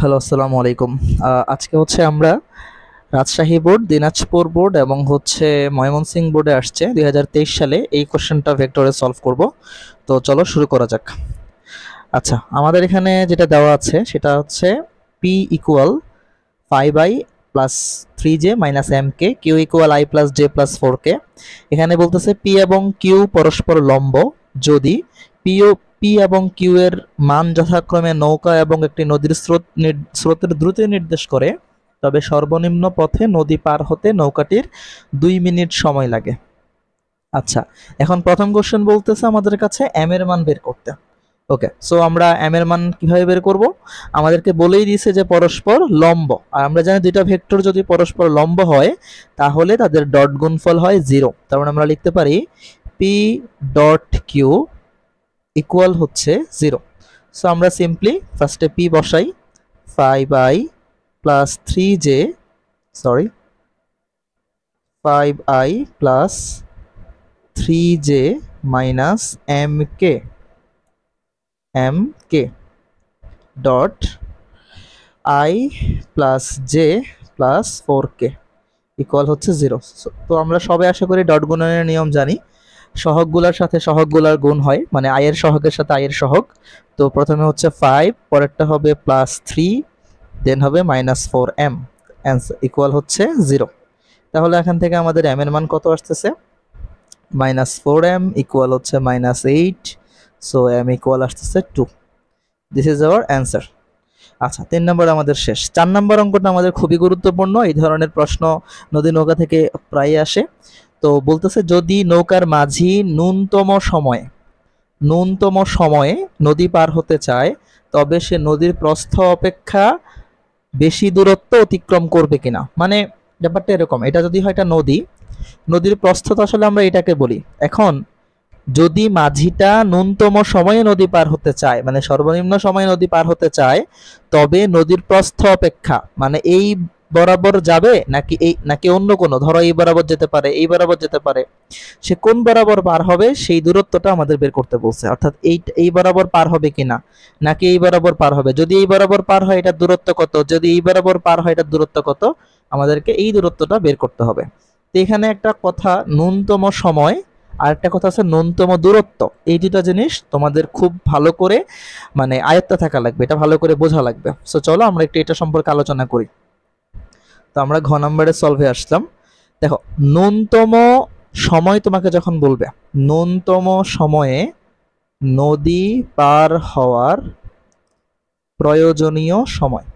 Hello, আসসালামু আলাইকুম। আজকে হচ্ছে আমরা রাজশাহী বোর্ড, দিনাজপুর বোর্ড এবং হচ্ছে ময়মনসিংহ বোর্ডে আসছে 2023 সালে এই কোশ্চেনটা ভেক্টরে সলভ করব। তো চলো শুরু করা যাক। আচ্ছা, আমাদের এখানে যেটা দেওয়া আছে সেটা হচ্ছে P equal 5i plus 3j minus m k, Q equal i plus j plus 4k। এখানে বলতেছে পি এবং কিউ পরস্পর লম্ব যদি পি এবং কিউ এর মান যথাক্রমে নৌকা এবং একটি নদীর স্রোতের দ্রুতি নির্দেশ করে, তবে সর্বনিম্ন পথে নদী পার হতে নৌকাটির 2 মিনিট সময় লাগে। আচ্ছা, এখন প্রথম কোশ্চেন বলতেছে আমাদের কাছে এম এর মান বের করতে। ওকে, সো আমরা এম এর মান কিভাবে বের করব? আমাদেরকে বলেই দিয়েছে যে পরস্পর লম্ব, আর আমরা জানি দুইটা ভেক্টর যদি পরস্পর লম্ব হয় তাহলে তাদের ডট গুণফল হয় 0। তার মানে আমরা লিখতে পারি পি ডট কিউ ইকুয়াল হচ্ছে 0। সো আমরা সিম্পলি ফার্স্টে পি বসাই, 5i plus 3j, sorry 5i plus 3j minus mk dot i plus j plus 4k equal হচ্ছে 0। তো আমরা সবাই আশা করি ডট গুণনের নিয়ম জানি, সহগগুলোর সাথে সহগগুলোর গুণ হয়, মানে i এর সহগের সাথে i এর সহগ। তো প্রথমে হচ্ছে 5, পরেরটা হবে প্লাস 3, দেন হবে মাইনাস 4m, অ্যান্সার ইকুয়াল হচ্ছে 0। তাহলে এখান থেকে আমাদের m এর মান কত আসতেছে? মাইনাস 4m ইকুয়াল হচ্ছে মাইনাস 8, সো m ইকুয়াল আসতেছে 2। This is our answer. আচ্ছা, 3 নম্বর আমাদের শেষ। 4 নম্বর অঙ্কটা আমাদের খুবই গুরুত্বপূর্ণ, এই ধরনের প্রশ্ন নদী নৌকা থেকে প্রায় আসে। তো বলতেছে যদি নৌকার মাঝি ন্যূনতম সময়ে নদী পার হতে চায়, তবে সে নদীর প্রস্থ অপেক্ষা বেশি দূরত্ব অতিক্রম করবে কিনা। মানে ব্যাপারটা এরকম, এটা যদি হয় এটা নদীর প্রস্থ, তো আসলে আমরা এটাকে বলি। এখন যদি মাঝিটা ন্যূনতম সময়ে নদী পার হতে চায়, মানে সর্বনিম্ন সময়ে নদী পার হতে চায়, তবে নদীর প্রস্থ অপেক্ষা মানে এই বরাবর যাবে নাকি অন্য কোনো, ধরো এই বরাবর যেতে পারে, এই বরাবর যেতে পারে, সে কোন বরাবর পার হবে সেই দূরত্বটা আমাদের বের করতে বলছে। অর্থাৎ এই বরাবর পার হবে কিনা নাকি এই বরাবর পার হবে, যদি এই বরাবর পার হয় এটার দূরত্ব কত, যদি এই বরাবর পার হয় এটার দূরত্ব কত, আমাদেরকে এই দূরত্বটা বের করতে হবে। তো এখানে একটা কথা ন্যূনতম সময়, আর একটা কথা আছে ন্যূনতম দূরত্ব। এই দুটো জিনিস তোমাদের খুব ভালো করে মানে আয়ত্তে থাকা লাগবে, এটা ভালো করে বোঝা লাগবে। সো চলো আমরা একটু এটা সম্পর্কে আলোচনা করি। তো আমরা ঘ নম্বরে সলভে আসলাম। দেখো, ন্যূনতম সময় তোমাকে যখন বলবে, ন্যূনতম সময়ে নদী পার হওয়ার প্রয়োজনীয় সময়,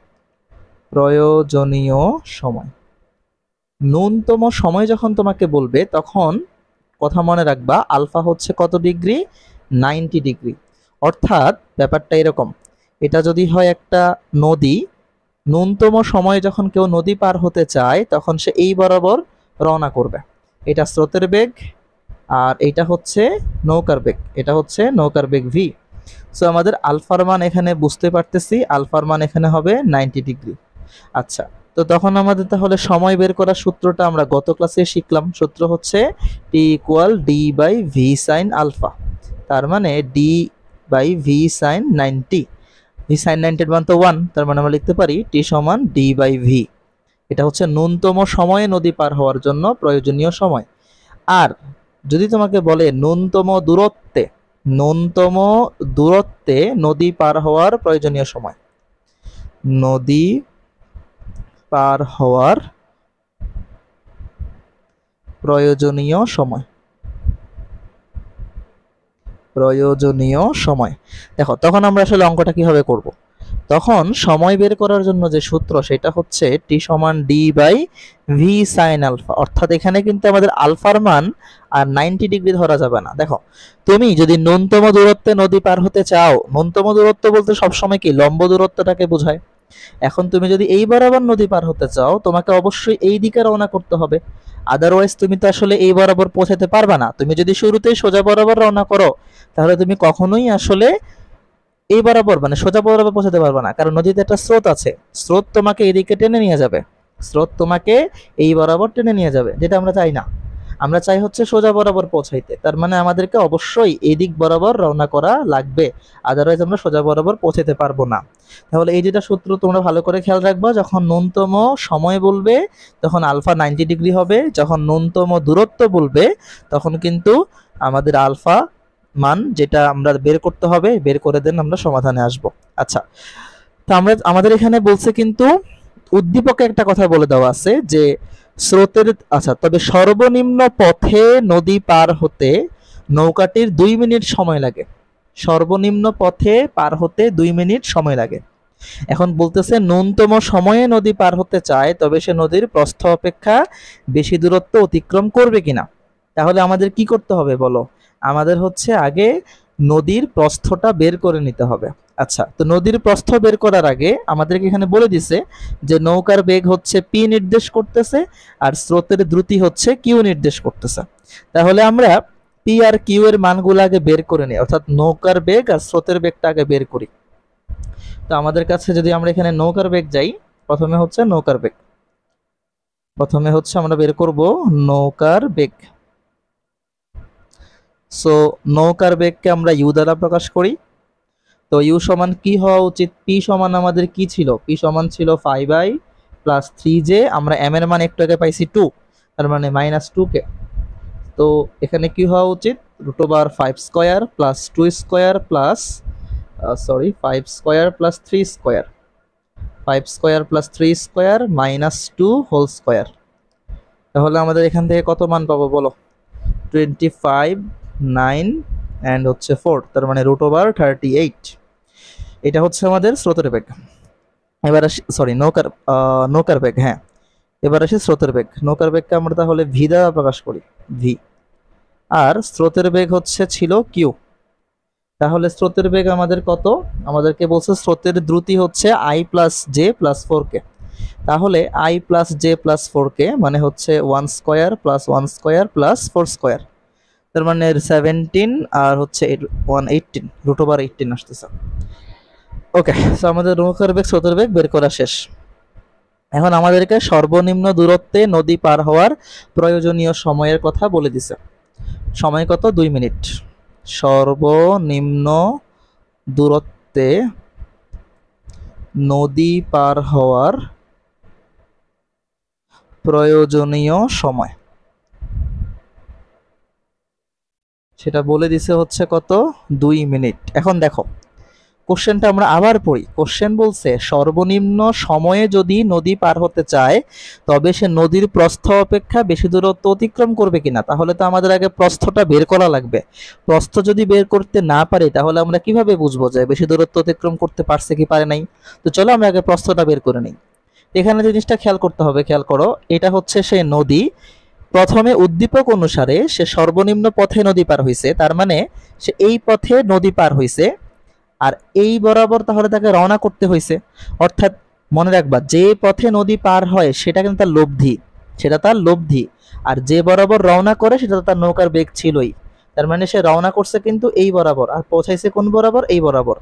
ন্যূনতম সময় যখন তোমাকে বলবে তখন কথা মনে রাখবা আলফা হচ্ছে কত ডিগ্রি? 90 ডিগ্রি। অর্থাৎ ব্যাপারটা এরকম, এটা যদি হয় একটা নদী, ন্যূনতম সময়ে যখন কেউ নদী পার হতে চায় তখন সে এই বরাবর রওনা করবে। এটা স্রোতের বেগ আর এটা হচ্ছে নৌকার বেগ, ভি। সো আমাদের আলফার মান এখানে বুঝতে পারতেছি, আলফার মান এখানে হবে 90 ডিগ্রি। আচ্ছা, তো তখন আমাদের তাহলে সময় বের করার সূত্রটা আমরা গত ক্লাসে শিখলাম। সূত্র হচ্ছে T equal D by V sine alpha. তার মানে D by V sine 90, V sine 90 এর মান তো 1, তার মানে আমরা লিখতে পারি টি সমান ডি বাই ভি। এটা হচ্ছে ন্যূনতম সময়ে নদী পার হওয়ার জন্য প্রয়োজনীয় সময়। আর যদি তোমাকে বলে ন্যূনতম দূরত্বে নদী পার হওয়ার প্রয়োজনীয় সময়, নদী পার হওয়ার প্রয়োজনীয় সময়, দেখো তখন আমরা আসলে অঙ্কটা কিভাবে করব। তখন সময় বের করার জন্য যে সূত্র সেটা হচ্ছে টি সমান D by V sine alpha. অর্থাৎ এখানে কিন্তু আমাদের আলফার মান আর 90 ডিগ্রি ধরা যাবে না। দেখো, তুমি যদি ন্যূনতম দূরত্বে নদী পার হতে চাও, ন্যূনতম দূরত্ব বলতে সবসময় কি লম্ব দূরত্বটাকে বোঝায়। এখন তুমি যদি এই বরাবর নদী পার হতে চাও, তোমাকে অবশ্যই এই দিকে রওনা করতে হবে, আদারওয়াইজ তুমি তো আসলে এই বরাবর পৌঁছাতে পারবে না। তুমি যদি শুরুতেই সোজা বরাবর রওনা করো তাহলে তুমি কখনোই আসলে এই বরাবর মানে সোজা বরাবর পৌঁছাতে পারবে না, কারণ নদীতে একটা স্রোত আছে, স্রোত তোমাকে এদিকে টেনে নিয়ে যাবে, স্রোত তোমাকে এই বরাবর টেনে নিয়ে যাবে, যেটা আমরা চাই না। আমরা চাই হচ্ছে সোজা বরাবর পৌঁছাইতে, তার মানে আমাদেরকে অবশ্যই এই দিক বরাবর রওনা করা লাগবে, আদারওয়াইজ আমরা সোজা বরাবর পৌঁছাতে পারবো না। তাহলে এই যেটা সূত্র তোমরা ভালো করে খেয়াল রাখবা, যখন ন্যূনতম সময় বলবে তখন আলফা 90 ডিগ্রি হবে, যখন ন্যূনতম দূরত্ব বলবে তখন কিন্তু আমাদের আলফা মান যেটা আমরা বের করতে হবে বের করে দেন আমরা সমাধানে আসব। আচ্ছা, তো আমাদের এখানে বলছে কিন্তু উদ্দীপকে একটা কথা বলে দেওয়া আছে যে স্রোতের, আচ্ছা তবে সর্বনিম্ন পথে নদী পার হতে নৌকাটির 2 মিনিট সময় লাগে। সর্বনিম্ন পথে পার হতে 2 মিনিট সময় লাগে। এখন বলতেছে ন্যূনতম সময়ে নদী পার হতে চায় তবে সে নদীর প্রস্থ অপেক্ষা বেশি দূরত্ব অতিক্রম করবে কিনা। তাহলে আমাদের কি করতে হবে বলো, আমাদের হচ্ছে আগে নদীর প্রস্থটা বের করে নিতে হবে। আচ্ছা, তো নদীর প্রস্থ বের করার আগে আমাদেরকে এখানে বলে দিছে যে নৌকার বেগ হচ্ছে পি নির্দেশ করতেছে আর স্রোতের দ্রুতি হচ্ছে কিউ নির্দেশ করতেছে। তাহলে আমরা পি আর কিউ এর মানগুলো আগে বের করে নিই, অর্থাৎ নৌকার বেগ আর স্রোতের বেগটা আগে বের করি। তো আমাদের কাছে যদি আমরা এখানে নৌকার বেগ যাই, প্রথমে হচ্ছে নৌকার বেগ, প্রথমে হচ্ছে আমরা বের করব নৌকার বেগ। সো নৌকার বেগকে আমরা ইউ দ্বারা প্রকাশ করি। তো ইউ সমান কি হওয়া উচিত, পি সমান আমাদের কি ছিল, পি সমান ছিল 5i প্লাস 3j, আমরা এম এর মান একটু আগে পাইছি 2, তার মানে -2k। তো এখানে কি হওয়া উচিত, √5 square plus 2 square plus 5 square plus 3 square, 5 square plus 3 square -2 whole square. তাহলে আমাদের এখান থেকে কত মান পাবো বলো, 25, 9 অ্যান্ড হচ্ছে 4, তার মানে √38। এটা হচ্ছে আমাদের স্রোতের বেগ। এবার আসি, সরি নৌকার বেগ, হ্যাঁ এবার আসি স্রোতের বেগ। নৌকার বেগকে আমরা তাহলে ভি দ্বারা প্রকাশ করি, ভি, আর স্রোতের বেগ হচ্ছে ছিল কিউ। তাহলে স্রোতের বেগ আমাদের কত, আমাদেরকে বলছে স্রোতের দ্রুতি হচ্ছে i plus j plus 4k। তাহলে i plus j plus 4k মানে হচ্ছে 1 square plus 1 square plus 4 square, তার মানে 17 আর হচ্ছে 118, √18 আসতেছে। ওকে, সো আমাদের নৌকার বেগ স্রোতের বেগ বের করা শেষ। এখন আমাদেরকে সর্বনিম্ন দূরত্বে নদী পার হওয়ার প্রয়োজনীয় সময়ের কথা বলে দিছে। সময় কত, 2 মিনিট। সর্বনিম্ন দূরত্বে নদী পার হওয়ার প্রয়োজনীয় সময় সেটা বলে দিছে হচ্ছে কত, 2 মিনিট। এখন দেখো কোশ্চেনটা আমরা আবার পড়ি। কোশ্চেন বলছে সর্বনিম্ন সময়ে যদি নদী পার হতে চায় তবে সে নদীর প্রস্থ অপেক্ষা বেশি দূরত্ব অতিক্রম করবে কিনা। তাহলে তো আমাদের আগে প্রস্থটা বের করা লাগবে। প্রস্থ যদি বের করতে না পারি তাহলে আমরা কিভাবে বুঝবো যে বেশি দূরত্ব অতিক্রম করতে পারছে কি পারে নাই। তো চলো আমরা আগে প্রস্থটা বের করে নিই। এখানে জিনিসটা খেয়াল করতে হবে, খেয়াল করো, এটা হচ্ছে সে নদী, প্রথমে উদ্দীপক অনুসারে সে সর্বনিম্ন পথে নদী পার হইছে, তার মানে সে এই পথে নদী পার হইছে আর এই বরাবর তাহলে তাকে রওনা করতে হয়েছে। অর্থাৎ মনে রাখবা যে পথে নদী পার হয় সেটা কিন্তু তার লব্ধি, সেটা তার লব্ধি, আর যে বরাবর রওনা করে সেটা তার নৌকার বেগ ছিলই। তার মানে সে রওনা করছে কিন্তু এই বরাবর আর পৌঁছাইছে কোন বরাবর, এই বরাবর।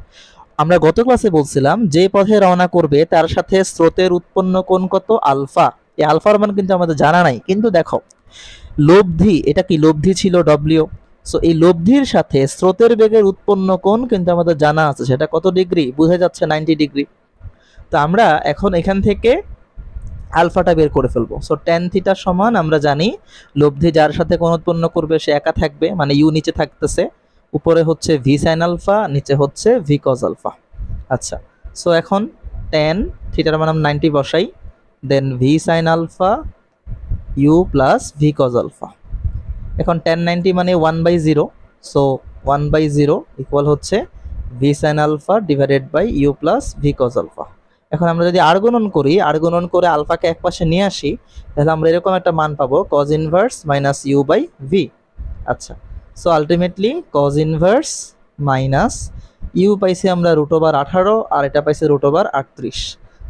আমরা গত ক্লাসে বলছিলাম যে পথে রওনা করবে তার সাথে স্রোতের উৎপন্ন কোণ কত, আলফা। এই আলফার মান কিন্তু আমাদের জানা নাই, কিন্তু দেখো লব্ধি, এটা কি লব্ধি ছিল ডব্লিউ। সো এই লব্ধির সাথে স্রোতের বেগের উৎপন্ন কোণ কিন্তু আমাদের জানা আছে, সেটা কত ডিগ্রি বোঝা যাচ্ছে, 90 ডিগ্রি। তো আমরা এখন এখান থেকে আলফাটা বের করে ফেলবো। সো tan থিটা সমান আমরা জানি লব্ধি যার সাথে কোণ উৎপন্ন করবে সে একা থাকবে, মানে ইউ নিচে থাকতেছে, উপরে হচ্ছে ভি সাইন আলফা, নিচে হচ্ছে ভি কজ আলফা। আচ্ছা, সো এখন tan থিটার মান 90 বসাই, then V sine alpha U plus V cos alpha. এখন tan 90 মানে 1/0, সো 1/0 ইকুয়াল হচ্ছে V sine alpha divided by U plus V cos alpha. এখন আমরা যদি আর গুণন করি, আর গুণন করে আলফাকে এক পাশে নিয়ে আসি, তাহলে আমরা এরকম একটা মান পাবো cos inverse minus U by V. আচ্ছা, so ultimately cos inverse minus U পাইছি আমরা √18 আর এটা পাইছি √38।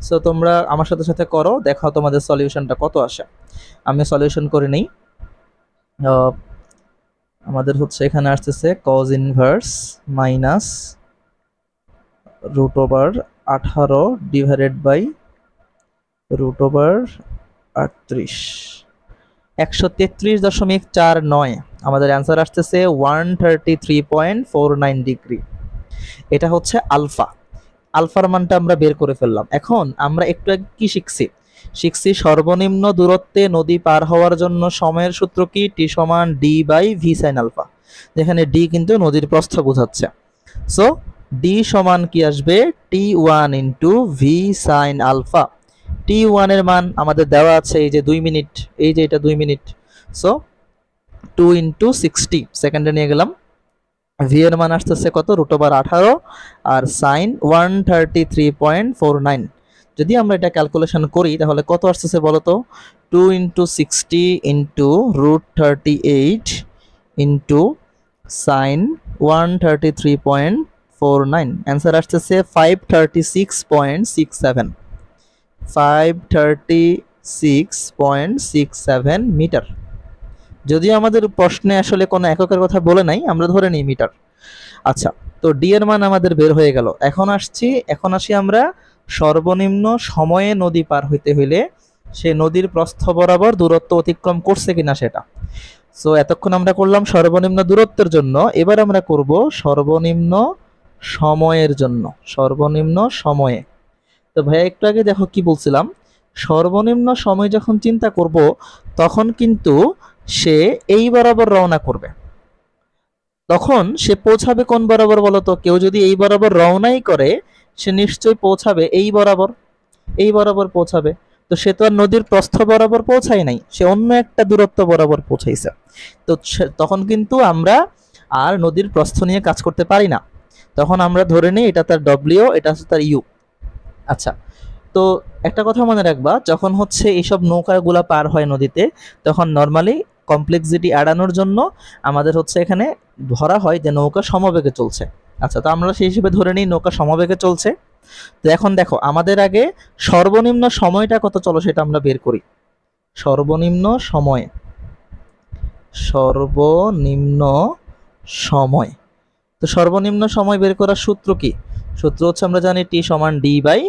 সো তোমরা আমার সাথে সাথে করো, দেখাও তোমাদের সলিউশনটা কত আসে। আমি সলিউশন করে নেই। আমাদের হচ্ছে এখানে আসতেছে cos inverse minus √18 divided by √38। 133.49, আমাদের অ্যান্সার আসতেছে 133.49 ডিগ্রি। এটা হচ্ছে আলফা। আলফার মানটা আমরা বের করে ফেললাম। এখন আমরা একটু আগে কি শিখছি সর্বনিম্ন দূরত্বে নদী পার হওয়ার জন্য সময়ের সূত্র কি? টি সমান D by V sine alpha, যেখানে ডি কিন্তু নদীর প্রস্থ বোঝাচ্ছে। সো ডি সমান কি আসবে? T one into V sine alpha. T ওয়ানের মান আমাদের দেওয়া আছে এই যে 2 মিনিট, এই যে এটা 2 মিনিট। সো 2 ইন্টু 60 সেকেন্ডে নিয়ে গেলাম। ভি এর মান আসতেছে কত? √18, আর সাইন 133.49। যদি আমরা এটা ক্যালকুলেশন করি তাহলে কত আসতেছে বলো তো? 2 into 60 into √38 into sign 133.49, answer আসতেছে 536.67, 536.67 মিটার। যদিও আমাদের প্রশ্নে আসলে কোনো এককের কথা বলে নাই, আমরা ধরে নিই মিটার। আচ্ছা, তো ডি এর মান আমাদের বের হয়ে গেল। এখন আসি আমরা সর্বনিম্ন সময়ে নদী পার হইতে হইলে সে নদীর প্রস্থ বরাবর দূরত্ব অতিক্রম করছে কিনা সেটা। সো এতক্ষণ আমরা করলাম সর্বনিম্ন দূরত্বের জন্য, এবার আমরা করব সর্বনিম্ন সময়ের জন্য। সর্বনিম্ন সময়ে। তো ভাইয়া একটু আগে দেখো কি বলছিলাম, সর্বনিম্ন সময় যখন চিন্তা করব তখন কিন্তু সে এই বরাবর রওনা করবে। তখন সে পৌঁছাবে কোন বরাবর বলতো? কেউ যদি এই বরাবর রওনাই করে সে নিশ্চয়ই পৌঁছাবে এই বরাবর পৌঁছাবে। তো সে তো আর নদীর প্রস্থ বরাবর পৌঁছায় নাই, সে অন্য একটা দূরত্ব বরাবর পৌঁছাইছে। তো তখন কিন্তু আমরা আর নদীর প্রস্থ নিয়ে কাজ করতে পারি না। তখন আমরা ধরে নিই এটা তার ডব্লিউ, এটা হচ্ছে তার ইউ। আচ্ছা, তো একটা কথা মনে রাখবা, যখন হচ্ছে এইসব নৌকাগুলা পার হয় নদীতে, তখন নর্মালি কমপ্লেক্সিটি এড়ানোর জন্য আমাদের হচ্ছে এখানে ধরা হয় যে নৌকা সমবেগে চলছে। আচ্ছা, তো আমরা সেই হিসেবে ধরে নিই নৌকা সমবেগে চলছে। তো এখন দেখো আমাদের আগে সর্বনিম্ন সময়টা কত, চলো সেটা আমরা বের করি। সর্বনিম্ন সময়। তো সর্বনিম্ন সময় বের করার সূত্র কি? সূত্র হচ্ছে আমরা জানি টি সমান ডি বাই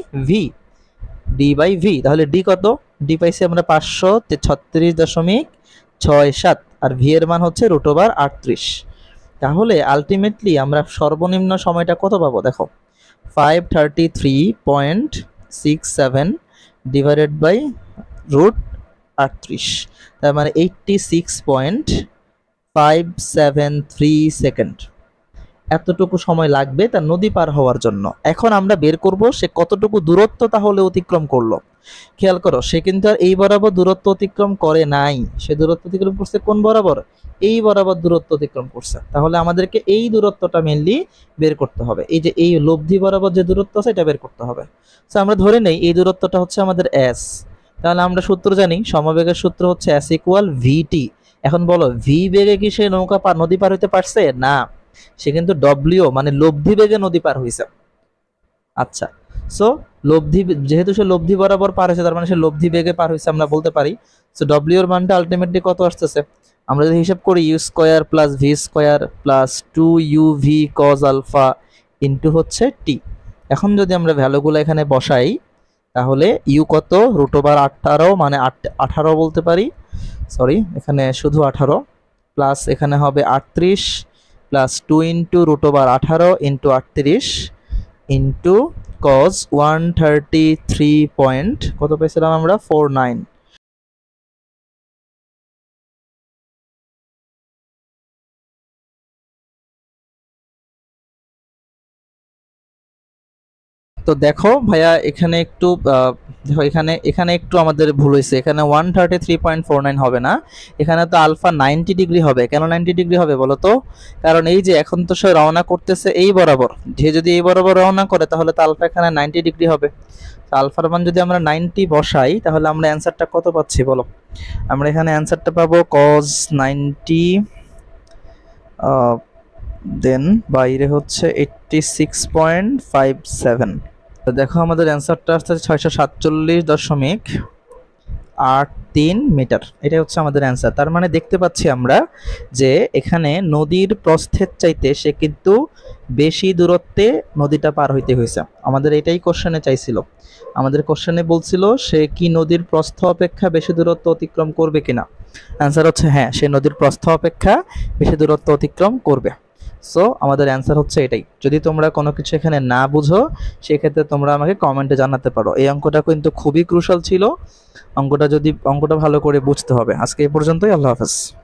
ভি। তাহলে ডি কত? ডি পাইছি আমরা 536.67, আর ভি এর মান হচ্ছে √38। তাহলে আলটিমেটলি আমরা সর্বনিম্ন সময়টা কত পাবো? দেখো 533.67 ডিভাইডেড বাই √38, তার মানে 86.573 সেকেন্ড। এতটুকু সময় লাগবে তার নদী পার হওয়ার জন্য। এখন আমরা বের করব সে কতটুকু দূরত্ব তাহলে অতিক্রম করলো। খেয়াল করো, সে কিন্তু আর এই বরাবর দূরত্ব অতিক্রম করে নাই, সে দূরত্ব অতিক্রম করছে কোন বরাবর? এই বরাবর দূরত্ব অতিক্রম করছে। তাহলে আমাদেরকে এই দূরত্বটা মেইনলি বের করতে হবে। এই যে এই লব্ধি বরাবর যে দূরত্ব আছে এটা বের করতে হবে। তো আমরা ধরে নেই এই দূরত্বটা হচ্ছে আমাদের এস। তাহলে আমরা সূত্র জানি, সমবেগের সূত্র হচ্ছে এস ইকুয়াল ভিটি। এখন বলো ভি বেগে কি সে নদী পার হইতে পারছে? না, সে কিন্তু ডব্লিউ মানে লব্ধি বেগে নদী পার হইছে। আচ্ছা, সো যেহেতু সে লব্ধি বরাবর পার হয়েছে, তার মানে সে লব্ধি বেগে পার হয়েছে আমরা বলতে পারি। সো ডব্লিউ এর মানটা আলটিমেটলি কত আসতেছে? আমরা যদি হিসাব করি u square plus v square plus 2uv cos alpha into হচ্ছে টি। এখন যদি আমরা ভ্যালুগুলো এখানে বসাই তাহলে ইউ কত? √18 মানে 18 বলতে পারি, সরি এখানে শুধু 18, প্লাস এখানে হবে 38 plus 2 into √18 into 38 into cos 133 point কত পেয়েছিলাম আমরা? 49। তো দেখো ভাইয়া এখানে একটু দেখো এখানে একটু আমাদের ভুল হয়েছে। এখানে 133.49 হবে না, এখানে তো আলফা 90 ডিগ্রি হবে। কেন 90 ডিগ্রি হবে বলো তো? কারণ এই যে এখন তো সে রওনা করতেছে এই বরাবর, যে যদি এই বরাবর রওনা করে তাহলে তো আলফা এখানে 90 ডিগ্রি হবে। তো আলফার মান যদি আমরা 90 বসাই তাহলে আমরা অ্যান্সারটা কত পাচ্ছি বলো? আমরা এখানে অ্যান্সারটা পাবো cos 90 দেন বাইরে হচ্ছে 86.57। তো দেখো আমাদের অ্যান্সারটা আসছে 647.67 মিটার। এটাই হচ্ছে আমাদের অ্যান্সার। তার মানে দেখতে পাচ্ছি আমরা যে এখানে নদীর প্রস্থের চাইতে সে কিন্তু বেশি দূরত্বে নদীটা পার হইতে হয়েছে। আমাদের এটাই কোশ্চেনে চাইছিল। আমাদের কোশ্চেনে বলছিল সে কি নদীর প্রস্থ অপেক্ষা বেশি দূরত্ব অতিক্রম করবে কিনা। অ্যান্সার হচ্ছে হ্যাঁ, সে নদীর প্রস্থ অপেক্ষা বেশি দূরত্ব অতিক্রম করবে। সো আমাদের অ্যান্সার হচ্ছে এটাই। যদি তোমরা কোনো কিছু এখানে না বুঝো সেক্ষেত্রে তোমরা আমাকে কমেন্টে জানাতে পারো। এই অঙ্কটা কিন্তু খুবই ক্রুশাল ছিল। অঙ্কটা ভালো করে বুঝতে হবে। আজকে এই পর্যন্তই। আল্লাহ হাফেজ।